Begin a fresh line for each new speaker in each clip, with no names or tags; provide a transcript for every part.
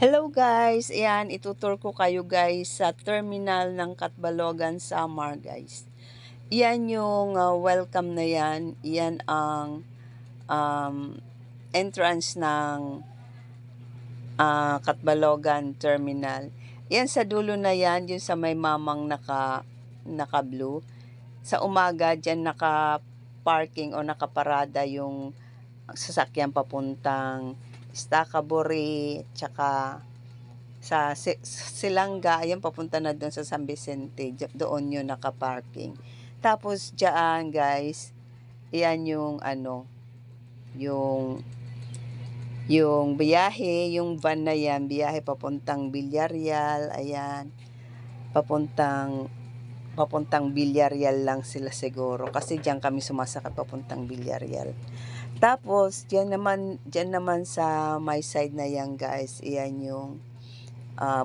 Hello guys, ayan, itutur ko kayo guys sa terminal ng Catbalogan, Samar guys. Yan yung welcome na yan, yan ang um, entrance ng Catbalogan Terminal. Yan sa dulo na yan, yung sa may mamang naka blue. Sa umaga dyan naka-parking o nakaparada yung sasakyan papuntang Stacaburi, tsaka sa Silanga, ayan papunta na doon sa San Vicente, doon yung naka-parking. Tapos diyan guys, ayan yung yung biyahe, yung van na yan, biyahe papuntang Villarreal, ayan, papuntang Villarreal lang sila siguro kasi diyan kami sumasakay papuntang Villarreal. Tapos diyan naman sa my side na yan guys, iyan yung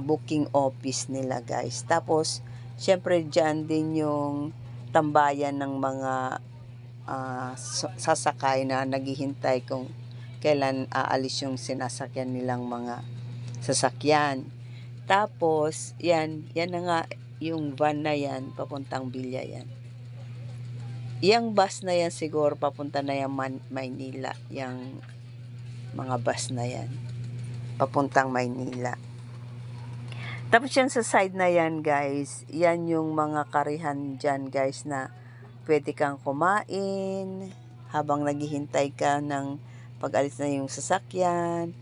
booking office nila guys. Tapos syempre diyan din yung tambayan ng mga sasakay na naghihintay kung kailan aalis yung sinasakyan nilang mga sasakyan. Tapos yan na nga yung van na yan papuntang Villa yan. Yang bus na yan siguro papunta na yan Maynila, yang mga bus na yan papuntang Maynila. Tapos yan sa side na yan guys, yan yung mga karihan dyan guys na pwede kang kumain habang naghihintay ka ng pag-alis na yung sasakyan.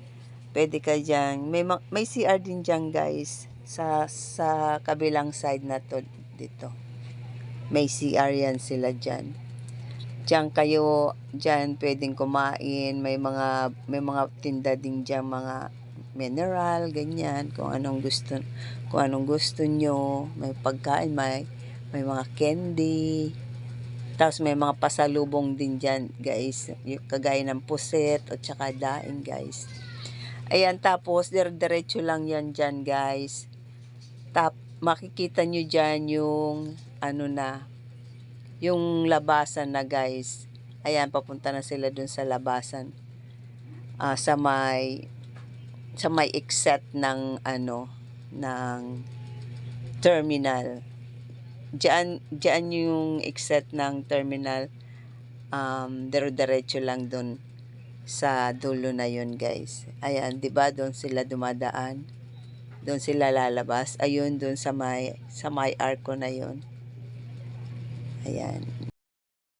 Pwede ka dyan, may CR din dyan guys sa kabilang side na to dito. May CR yan sila dyan. Diyan kayo, diyan pwedeng kumain, may mga tinda din diyan, mga mineral, ganyan, kung anong gusto nyo, may pagkain, may mga candy. Tapos may mga pasalubong din diyan, guys, yung kagaya ng puset at saka daing, guys. Ayan, tapos diretso lang yan diyan, guys. Makikita nyo diyan yung yung labasan na guys. Ayan, papunta na sila dun sa labasan. Sa may exit ng ng terminal. Diyan yung exit ng terminal. Diretso lang dun sa dulo na yun guys. Ayan, 'di ba? Doon sila dumadaan. Doon sila lalabas. Ayun, doon sa may arko na yun. Ayan.